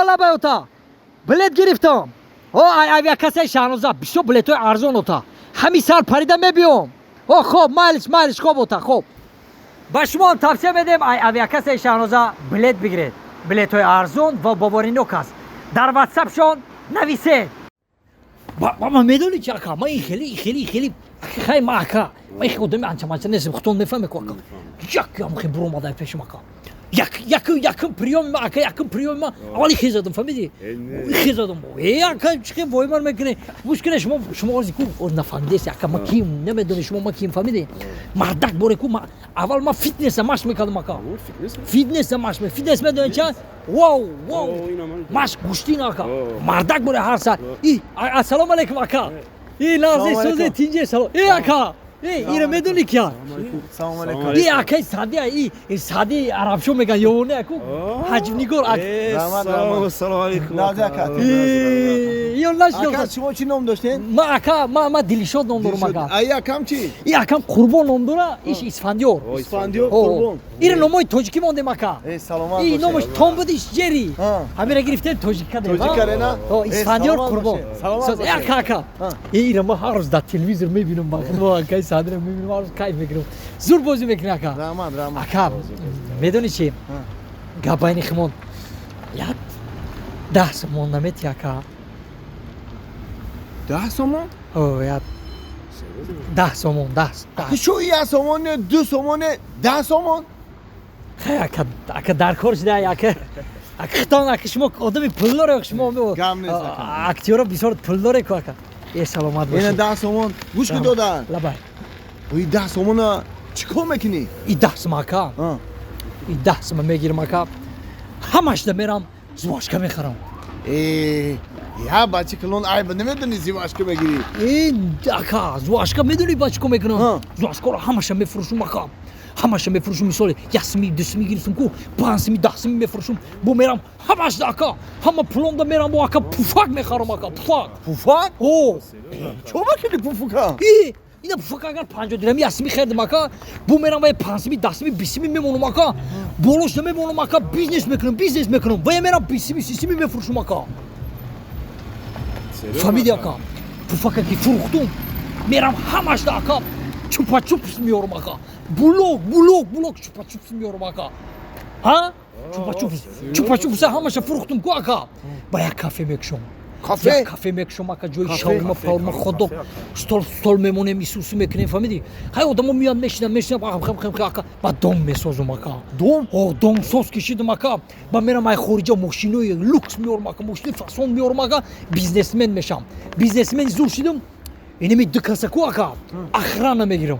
لبه اوتا بلد گرفتم авиакасаи шаҳноза бисёр билетҳои арзон ота ҳамин сар парида мебиём хоб майлиш хоб ота хоб ба шумо тавсия медем авиакасаи шаҳноза билет бигиред билетҳои арзон ва боворинок аст дар ватсапшон нависед медони чи ака ман хеле хай ма ака ман одами анчаманча нестам худтон мефаҳме ку ака якам хе буромадай пешум ака якин приёми ма ака якин приёми ма аввали хе задам фаҳмиди хе задам ака чиқе воймар мекунед мушкиле шумо орзи ку нафаҳмидест ака ма ким намедонед шумо ма ким фаҳмиди мардак боре ку аввал ма фитнеса машқ мекардам ака фитнеса машқ фитнес медонед ча вау машқ гӯштин ака мардак боре ҳар саат ассалому алайкум ака назе созе тинҷе салом ака ира медони кия акаи сади арабшо меган ёвоне аку ҳаҷмнигор шумо чӣ ном доштед? ма дилшод ном дорам ака акам чӣ? акам қурбон ном дора иш исфандиёр қурбон ира номои тоҷикӣ мондем ака саломат номаш томбудиш ҷери ҳамира гирифтем тоҷикарена исфандиёр қурбон ака ира ма ҳар рӯз дар телевизор мебинам акаи садира мебинам ҳар рӯз кайф мегирам зур бозӣ мекунӣ ака ака медони чи гап байни химон 10 сомон намети ака 10 сомон? 10 сомон шо 1 сомон 2 сомон 10 сомон? хай ака дар кор шуда ака хитон ака шумо одами пулдоре шумо актёра бисёр пулдоре ку ака саломат бошед ина 10 сомон гӯш ку додан лабай 10 сомона чӣ кор мекунӣ? 10 сом ака 10 сом мегирам ака ҳамашда мерам зувошка мехарам я бачи калон айба намедони зувошка мегирӣ ака зувошка медони ба чӣ кор мекунам зувошкаро ҳамаша мефурӯшам ака ҳамаша мефурӯшам мисоли 1 соми 2 соми гирифтам ку 5 соми 10 соми мефурӯшам бо мерам ҳамашда ака ҳама пулонда мерам бо ака пуфак мехарам ака пуфак чо мекунӣ пуфака ина пуфака агар 50 дирҳами 1 соми хердам ака бо мерам ва 5 соми 10 соми 20 соми мемонам ака болошда мемонам ака бизнес мекунам ва мерам 20 соми 30 соми мефурӯшам ака фаҳмиди ака пуфака ки фурӯхтум мерам ҳамашда ака чупа-чупс меёрам ака булок чупа-чупс меёрам ака чупа-чупса ҳамаша фурӯхтум ку ака ба як кафе мекушам кафе мекушам ака ҷои шаурма паурма ходок стол мемонем исусу мекунем фаҳмиди ҳай одамо меянд мешинам ака ба дом месозам ака дом соз кишидам ака ба мерам ай хориҷа мошинои люкс меёрам ака мошини фасон меёрам ака бизнесмен мешам бизнесмени зур шидам инами дукаса ку ака охрана мегирам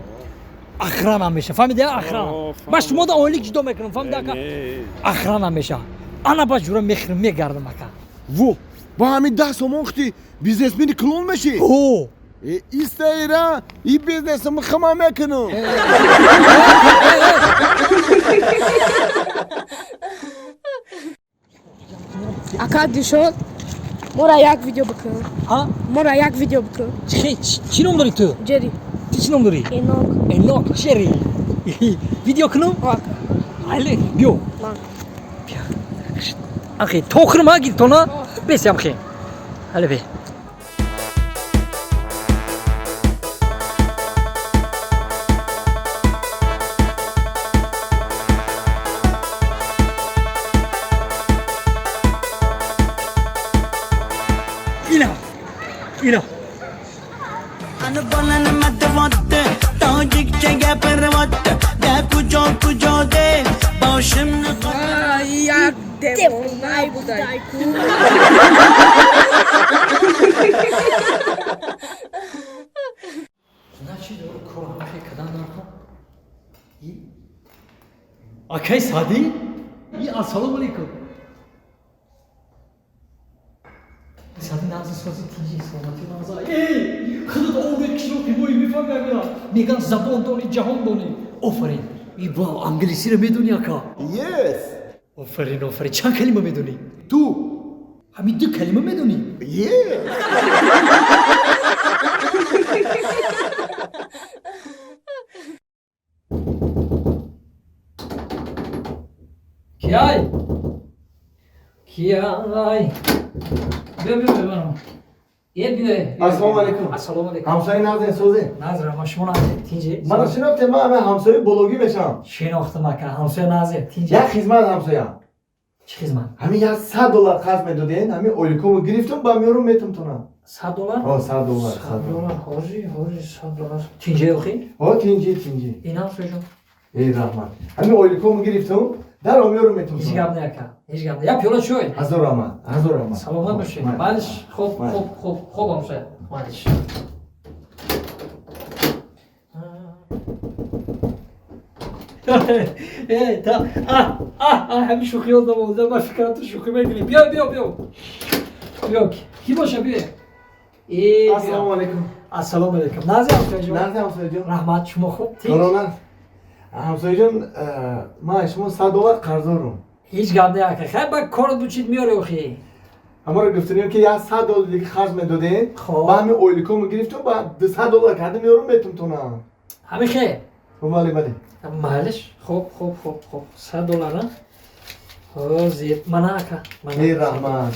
охрана меша фаҳмиди охрана ба шумода оилик ҷудо мекунам фаҳмиди ака охрана меша ана ба ҷура мехирам мегардам ака ба ҳамин 10 сомон хити бизнесмени клон мешӣ истаира и бизнесам хама мекунам ака дишод мора як видео бикун чӣ ном дорӣ ту ҷери чӣ ном дорӣ энок ҷери видео кунам ҳайли биё ахи то охирам гиртона бесям хе ҳале бе ina Anıbalan matvattı Tacikçe gepervattı De kucak de Başımlı як девонай будай ку акай сади ассалому алайкум сади наза сози тинҷи саломати наза худо ове кишро қимои мефаҳмеам меган забон донӣ ҷаҳон донӣ офарин англисиро медонӣ ака yes офарин чанд калима медонӣ ту ҳамин 2 калима медонӣ yes کیای بیا بانو یه بیا السلام علیکم. السلام علیکم همسایه نازن سوزه. نظر ما شما نازه تینجه من شناختم من همسایه بلوگی بشم. شناختم اکا همسایه نازه تینجه یک خدمت همسایه. چی خدمت؟ همین یک $100 قرض میدادین. همین اولیکومو گرفتم با میارم میتم تونم. $100 $100. حاجی $100 تینجه اخی؟ تینجی. این همسایه جون ای رحمت. همین اولیکومو گرفتم در میارم میتم هیچ تونم. گپ نکا هیچ گپ یا پیولا شوی هزار رحمت. سلامت باشی مالش خوب همسایه مالش تا همین شوخی ها دمازده من فکرات شوخی میگیریم بیا کی باشه بیا السلام علیکم. السلام علیکم نازی همسایه جون نازن همسایه جان. رحمت شما خوب کرونا. همسایه جان ما شما $100 قرض دارم. هیچ گپ نکن خیلی با کارت بچید میاره اخی اما رو گفتیم که یا $100 دیگه خرج میدادین. خب. با همین اولیکومو گرفتم با $200 کردم میارم میتم تونم. همین خیلی بله. مالش خوب $100 نه زیاد منه اکا ای رحمت.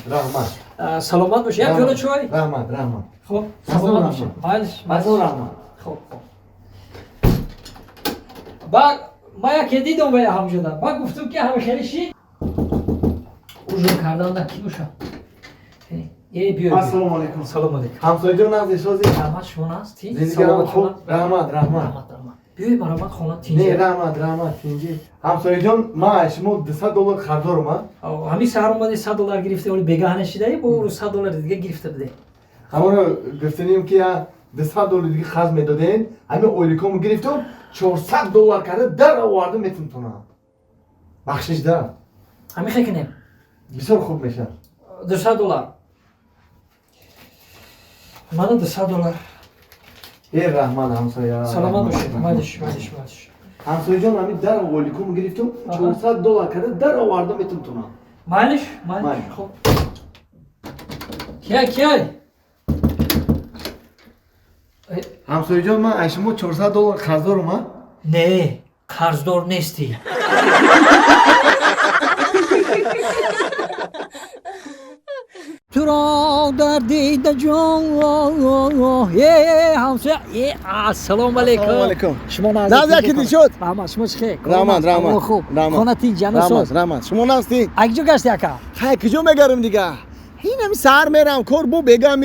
سلامت باشه یک پیاله چای رحمت. خب مزون سلامت رحمت. باشه مالش مزون رحمت. خب با ما یکی دیدم به هم شدم با گفتم که همه خیلی شید اوجون کردن در کی باشه یه بیا السلام علیکم. سلام علیکم همسایه جان نازش شازی. رحمت شما هستی زندگی هم خوب. رحمت. بیای مرحمت خونه نه تینجه رحمت تینجی. همسایه جان ما شما $200 قرض دارم. همین سهر اومده $100 گرفته ولی بگاه نشیده با اون $100 دیگه گرفته بده اما رو گفتیم که یا $200 دیگه خرج میدادین. همین اولیکومو گرفتم $400 کرده در آوردم میتم تونم. بخشش دارم. همین خیلی کنیم بسیار خوب میشه. $200 منو $200 ای رحمان همسایه. سلامت باشه مالش همسایه جان همین در اولیکومو گرفتم $400 کرده در آوردم میتم تونم. مالش خب کی همسایه جان من شما $400 قرض دارم. نه قرضدار نیستی تو را در دیده جان همسایه السلام علیکم شما نازی کی شد؟ رحمت شما چه رحمت خوب خانه تین جان سوز رحمت شما ناستی؟ اگه گشتی اکا های کجا میگرم دیگه. این هم سر میرم کار بو بگم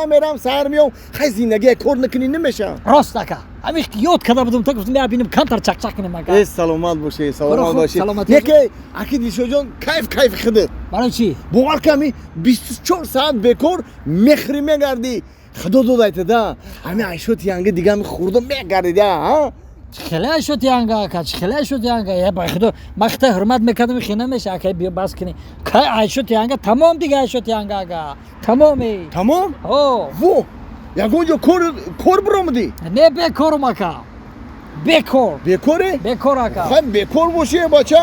میرم سر میام خیلی زندگی کار نکنی نمیشه. راست اکا همین یاد کرده بودم تا گفتم بیا ببینم کانتر چک کنیم اکا ای سلامت باشه یکی اکی شو جان کیف خودت. برای چی باور کمی 24 ساعت بکار مخری میگردی. خدا دادایت دا همین عیشوت یانگه دیگه می خوردم میگردی ها. چخله شد یانگا کا چخله شد یانگا یا با خدا مخت حرمت میکردم خینه میشه اکا بیا بس کنی کا عیشوت یانگا تمام دیگه عیشوت یانگا تمامی تمام؟ او وو یگونجا کور برامدی؟ نه بیکارم اکا بیکاره؟ بیکار اکا خب بیکار باشه بچه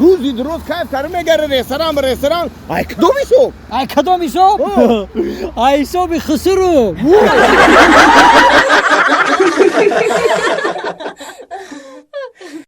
روزی درست کیف تر میگره رستوران ای کدومی سو؟ ای صبح خسرو